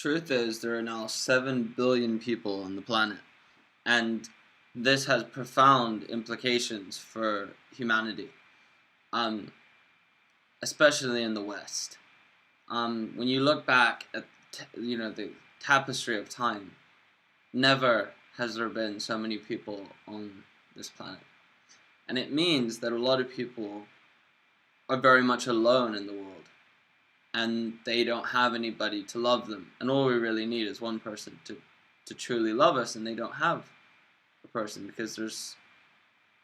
Truth is, there are now 7 billion people on the planet, and this has profound implications for humanity, um, especially in the West. When you look back at the tapestry of time, never has there been so many people on this planet, and it means that a lot of people are very much alone in the world, and they don't have anybody to love them. And all we really need is one person to truly love us, and they don't have a person because there's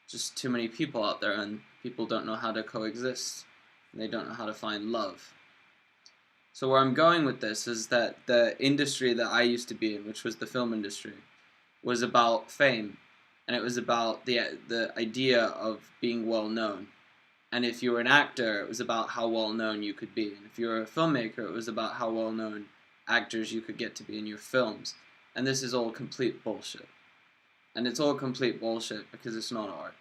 just too many people out there, and people don't know how to coexist, and they don't know how to find love. So where I'm going with this is that the industry that I used to be in, which was the film industry, was about fame, and it was about the idea of being well known. And if you were an actor, it was about how well known you could be. And if you were a filmmaker, it was about how well known actors you could get to be in your films. And this is all complete bullshit. And it's all complete bullshit because it's not art.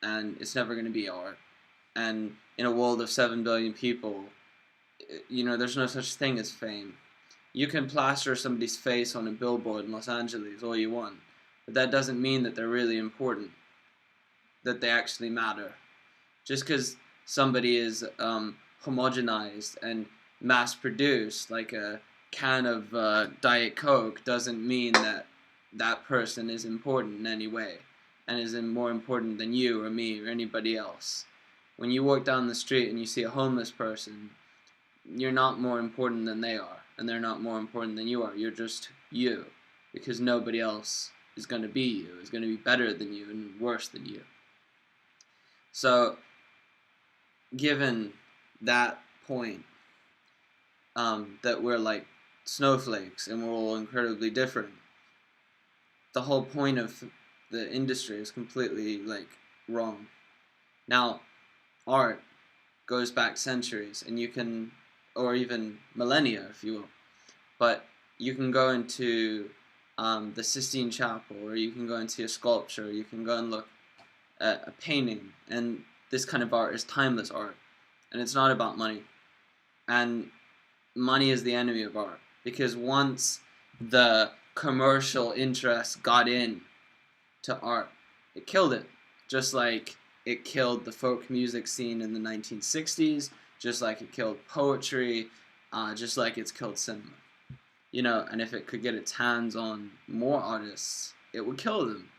And it's never going to be art. And in a world of 7 billion people, there's no such thing as fame. You can plaster somebody's face on a billboard in Los Angeles all you want, but that doesn't mean that they're really important, that they actually matter. Just because somebody is homogenized and mass-produced, like a can of Diet Coke, doesn't mean that that person is important in any way and is more important than you or me or anybody else. When you walk down the street and you see a homeless person, you're not more important than they are, and they're not more important than you are. You're just you, because nobody else is going to be you, is going to be better than you and worse than you. So, given that point, that we're like snowflakes and we're all incredibly different, the whole point of the industry is completely wrong. Now, art goes back centuries, and you can, or even millennia if you will, but you can go into the Sistine Chapel, or you can go into a sculpture, you can go and look at a painting, and this kind of art is timeless art, and it's not about money. And money is the enemy of art, because once the commercial interest got in to art, it killed it, just like it killed the folk music scene in the 1960s, just like it killed poetry, just like it's killed cinema. And if it could get its hands on more artists, it would kill them.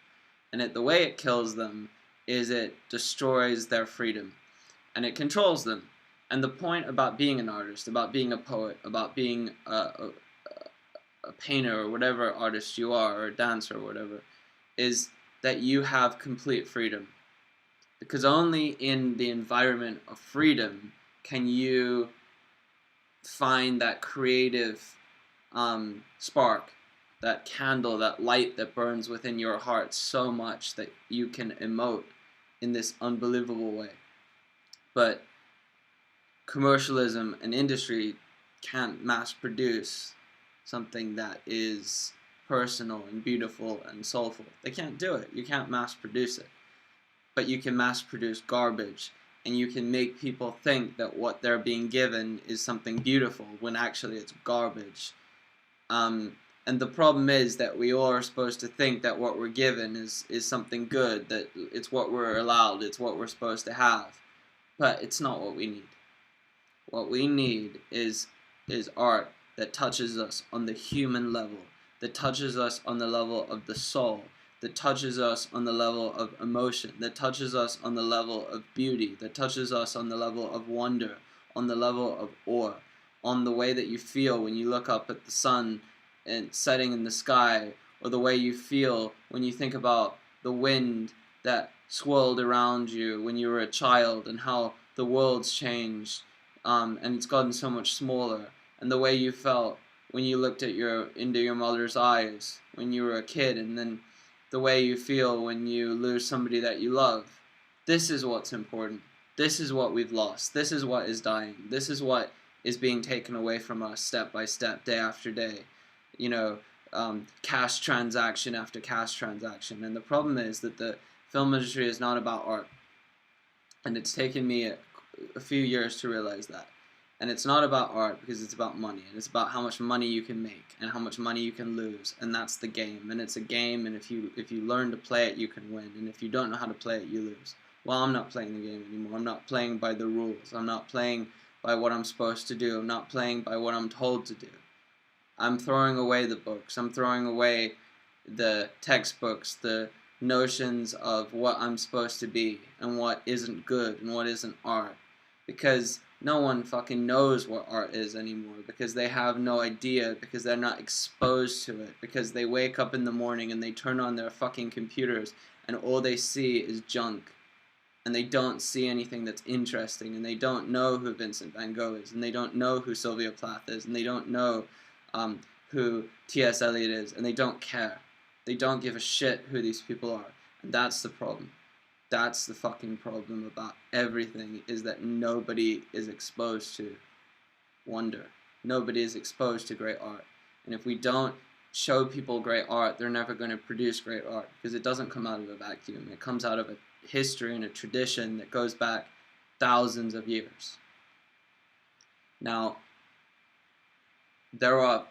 And the way it kills them is it destroys their freedom, and it controls them. And the point about being an artist, about being a poet, about being a painter or whatever artist you are, or a dancer or whatever, is that you have complete freedom. Because only in the environment of freedom can you find that creative spark, that candle, that light that burns within your heart so much that you can emote in this unbelievable way. But commercialism and industry can't mass produce something that is personal and beautiful and soulful. They can't do it. You can't mass produce it. But you can mass produce garbage, and you can make people think that what they're being given is something beautiful when actually it's garbage. And the problem is that we all are supposed to think that what we're given is something good, that it's what we're allowed, it's what we're supposed to have. But it's not what we need. What we need is art that touches us on the human level, that touches us on the level of the soul, that touches us on the level of emotion, that touches us on the level of beauty, that touches us on the level of wonder, on the level of awe, on the way that you feel when you look up at the sun and setting in the sky, or the way you feel when you think about the wind that swirled around you when you were a child, and how the world's changed, and it's gotten so much smaller, and the way you felt when you looked into your mother's eyes when you were a kid, and then the way you feel when you lose somebody that you love. This is what's important. This is what we've lost. This is what is dying. This is what is being taken away from us step by step, day after day. Cash transaction after cash transaction. And the problem is that the film industry is not about art. And it's taken me a few years to realize that. And it's not about art because it's about money, and it's about how much money you can make and how much money you can lose, and that's the game. And it's a game, and if you learn to play it, you can win, and if you don't know how to play it, you lose. Well, I'm not playing the game anymore. I'm not playing by the rules. I'm not playing by what I'm supposed to do. I'm not playing by what I'm told to do. I'm throwing away the books. I'm throwing away the textbooks, the notions of what I'm supposed to be and what isn't good and what isn't art. Because no one fucking knows what art is anymore, because they have no idea, because they're not exposed to it, because they wake up in the morning and they turn on their fucking computers and all they see is junk. And they don't see anything that's interesting, and they don't know who Vincent van Gogh is, and they don't know who Sylvia Plath is, and they don't know who T.S. Eliot is, and they don't care. They don't give a shit who these people are, and that's the problem. That's the fucking problem about everything, is that nobody is exposed to wonder. Nobody is exposed to great art. And if we don't show people great art, they're never going to produce great art, because it doesn't come out of a vacuum. It comes out of a history and a tradition that goes back thousands of years. Now, there are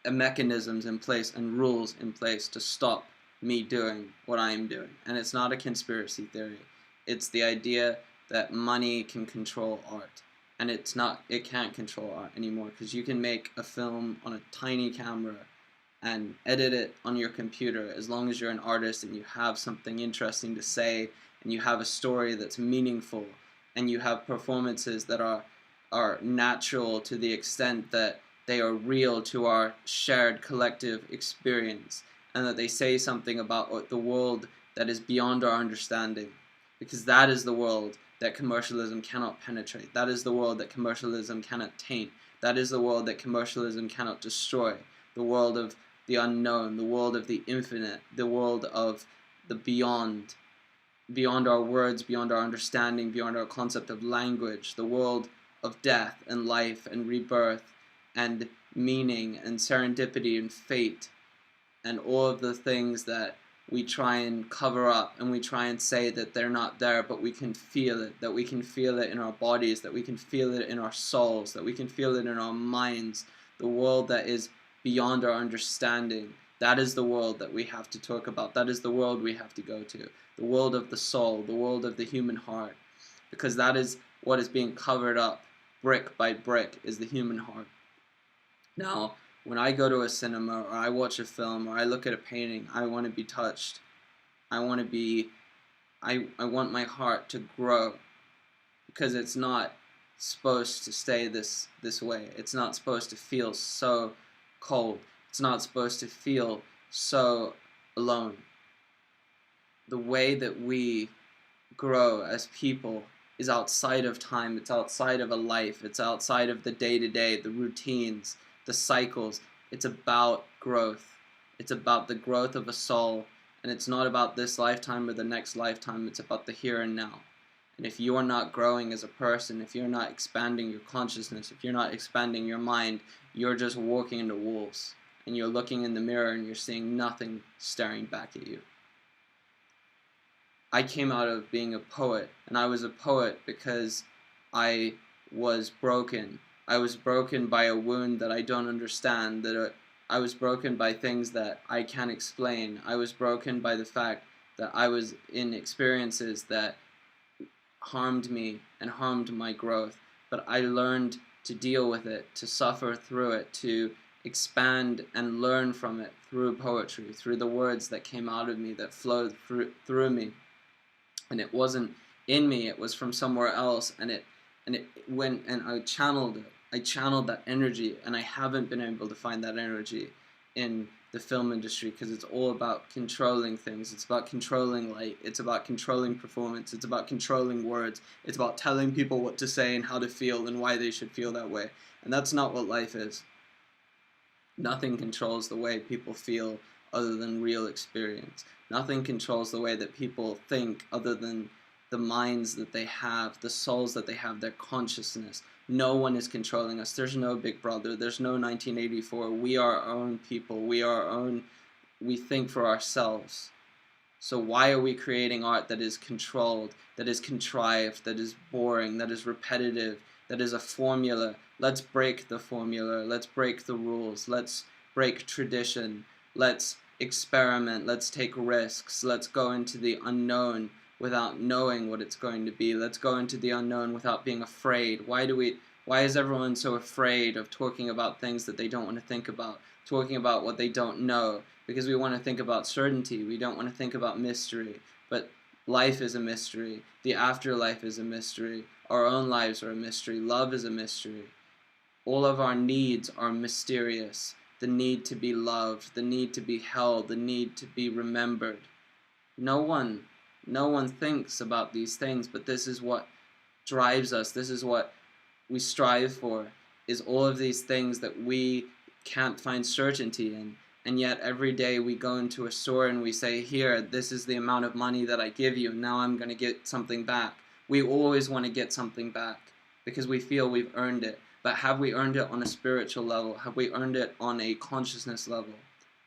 mechanisms in place and rules in place to stop me doing what I am doing. And it's not a conspiracy theory. It's the idea that money can control art. And it can't control art anymore, because you can make a film on a tiny camera and edit it on your computer, as long as you're an artist and you have something interesting to say, and you have a story that's meaningful, and you have performances that are natural to the extent that they are real to our shared collective experience, and that they say something about the world that is beyond our understanding, because that is the world that commercialism cannot penetrate. That is the world that commercialism cannot taint. That is the world that commercialism cannot destroy. The world of the unknown, the world of the infinite, the world of the beyond our words, beyond our understanding, beyond our concept of language, the world of death and life and rebirth and meaning and serendipity and fate, and all of the things that we try and cover up, and we try and say that they're not there, but we can feel it, that we can feel it in our bodies, that we can feel it in our souls, that we can feel it in our minds, the world that is beyond our understanding. That is the world that we have to talk about. That is the world we have to go to. The world of the soul, the world of the human heart, because that is what is being covered up brick by brick, is the human heart. Now, when I go to a cinema, or I watch a film, or I look at a painting, I want to be touched. I want my heart to grow, because it's not supposed to stay this way. It's not supposed to feel so cold. It's not supposed to feel so alone. The way that we grow as people is outside of time. It's outside of a life. It's outside of the day-to-day, the routines, the cycles. It's about growth. It's about the growth of a soul, and it's not about this lifetime or the next lifetime. It's about the here and now. And if you are not growing as a person, if you're not expanding your consciousness, if you're not expanding your mind, you're just walking into walls, and you're looking in the mirror and you're seeing nothing staring back at you. I came out of being a poet, and I was a poet because I was broken. I was broken by a wound that I don't understand, I was broken by things that I can't explain. I was broken by the fact that I was in experiences that harmed me and harmed my growth. But I learned to deal with it, to suffer through it, to expand and learn from it through poetry, through the words that came out of me, that flowed through me. And it wasn't in me, it was from somewhere else, and I channeled it. I channeled that energy, and I haven't been able to find that energy in the film industry, because it's all about controlling things. It's about controlling light. It's about controlling performance. It's about controlling words. It's about telling people what to say and how to feel and why they should feel that way. And that's not what life is. Nothing controls the way people feel other than real experience. Nothing controls the way that people think other than the minds that they have, the souls that they have, their consciousness. No one is controlling us. There's no Big Brother. There's no 1984. We are our own people. We think for ourselves. So why are we creating art that is controlled, that is contrived, that is boring, that is repetitive, that is a formula. Let's break the formula. Let's break the rules. Let's break tradition. Let's experiment. Let's take risks. Let's go into the unknown without knowing what it's going to be. Let's go into the unknown without being afraid. Why is everyone so afraid of talking about things that they don't want to think about, talking about what they don't know? Because we want to think about certainty. We don't want to think about mystery. But life is a mystery. The afterlife is a mystery. Our own lives are a mystery. Love is a mystery. All of our needs are mysterious. The need to be loved, the need to be held, the need to be remembered. No one thinks about these things, but this is what drives us. This is what we strive for, is all of these things that we can't find certainty in. And yet every day we go into a store and we say, here, this is the amount of money that I give you, and now I'm going to get something back. We always want to get something back because we feel we've earned it. But have we earned it on a spiritual level? Have we earned it on a consciousness level?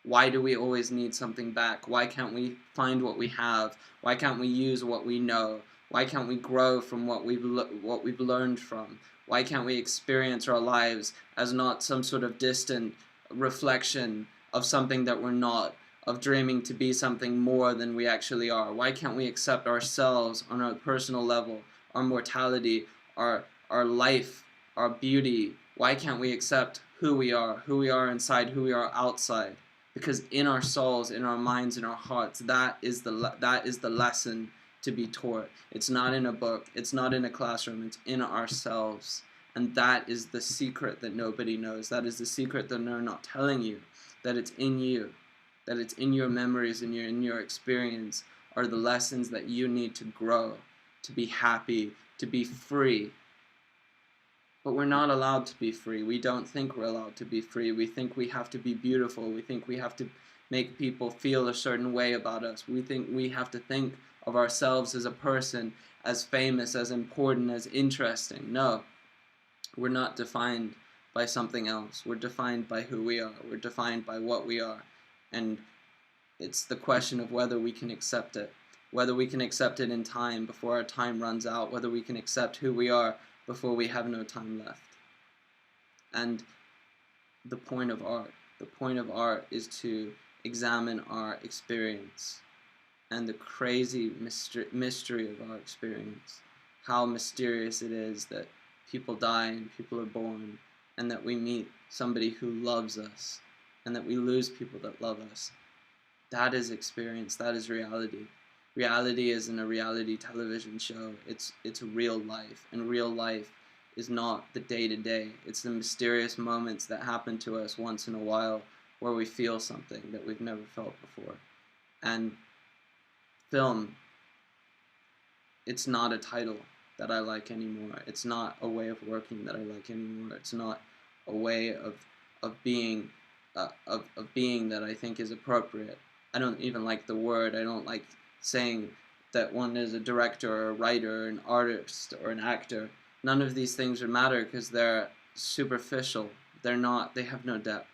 Why do we always need something back? Why can't we find what we have? Why can't we use what we know? Why can't we grow from what we've learned from? Why can't we experience our lives as not some sort of distant reflection of something that we're not, of dreaming to be something more than we actually are? Why can't we accept ourselves on a personal level, our mortality, our life, our beauty? Why can't we accept who we are inside, who we are outside? Because in our souls, in our minds, in our hearts, that is the lesson to be taught. It's not in a book, it's not in a classroom, it's in ourselves. And that is the secret that nobody knows. That is the secret that they're not telling you, that it's in you, that it's in your memories and in your experience are the lessons that you need to grow, to be happy, to be free. But we're not allowed to be free. We don't think we're allowed to be free. We think we have to be beautiful. We think we have to make people feel a certain way about us. We think we have to think of ourselves as a person, as famous, as important, as interesting. No, we're not defined by something else. We're defined by who we are. We're defined by what we are. And it's the question of whether we can accept it. Whether we can accept it in time before our time runs out. Whether we can accept who we are before we have no time left. And the point of art is to examine our experience and the crazy mystery of our experience. How mysterious it is that people die and people are born, and that we meet somebody who loves us, and that we lose people that love us. That is experience, that is reality. Reality isn't a reality television show, it's real life, and real life is not the day-to-day. It's the mysterious moments that happen to us once in a while where we feel something that we've never felt before. And film, it's not a title that I like anymore. It's not a way of working that I like anymore. It's not a way of being that I think is appropriate. I don't even like the word. I don't like saying that one is a director or a writer or an artist or an actor. None of these things matter because they're superficial. They have no depth.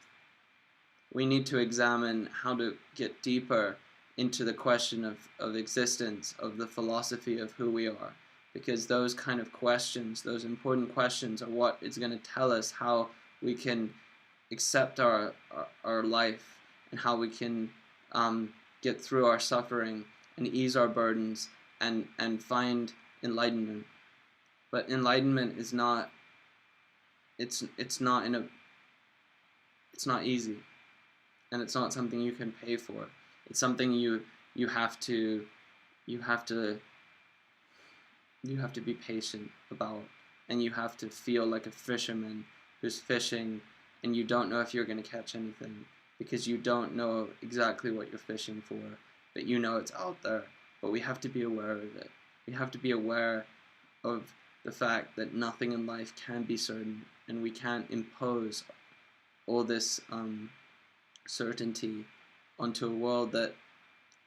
We need to examine how to get deeper into the question of existence, of the philosophy of who we are. Because those kind of questions, those important questions, are what is going to tell us how we can accept our life and how we can get through our suffering and ease our burdens and find enlightenment. But enlightenment is not, it's not easy, and it's not something you can pay for. It's something you have to be patient about, and you have to feel like a fisherman who's fishing and you don't know if you're going to catch anything because you don't know exactly what you're fishing for, but you know it's out there. But we have to be aware of it. We have to be aware of the fact that nothing in life can be certain, and we can't impose all this certainty onto a world that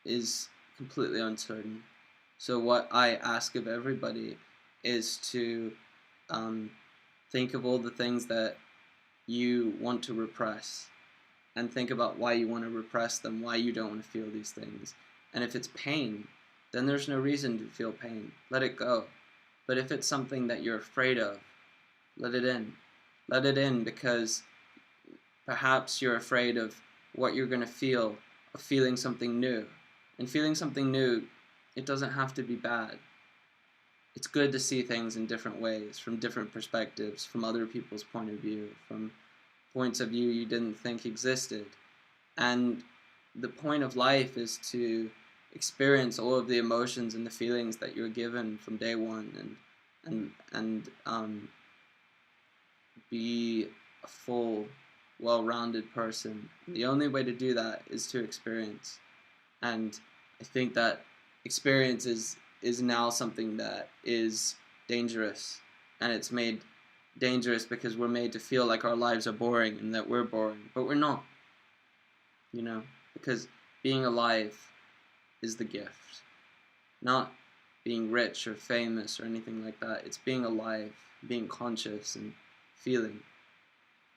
is completely uncertain. So what I ask of everybody is to think of all the things that you want to repress, and think about why you want to repress them, why you don't want to feel these things. And if it's pain, then there's no reason to feel pain. Let it go. But if it's something that you're afraid of, Let it in. Let it in, because perhaps you're afraid of what you're going to feel, of feeling something new. And feeling something new, it doesn't have to be bad. It's good to see things in different ways, from different perspectives, from other people's point of view, from points of view you didn't think existed. And the point of life is to experience all of the emotions and the feelings that you're given from day one, and be a full, well-rounded person. And the only way to do that is to experience. And I think that experience is now something that is dangerous, and it's made dangerous because we're made to feel like our lives are boring and that we're boring, but we're not, because being alive is the gift, not being rich or famous or anything like that. It's being alive, being conscious and feeling,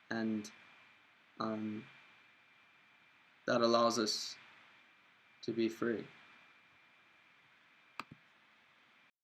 and that allows us to be free.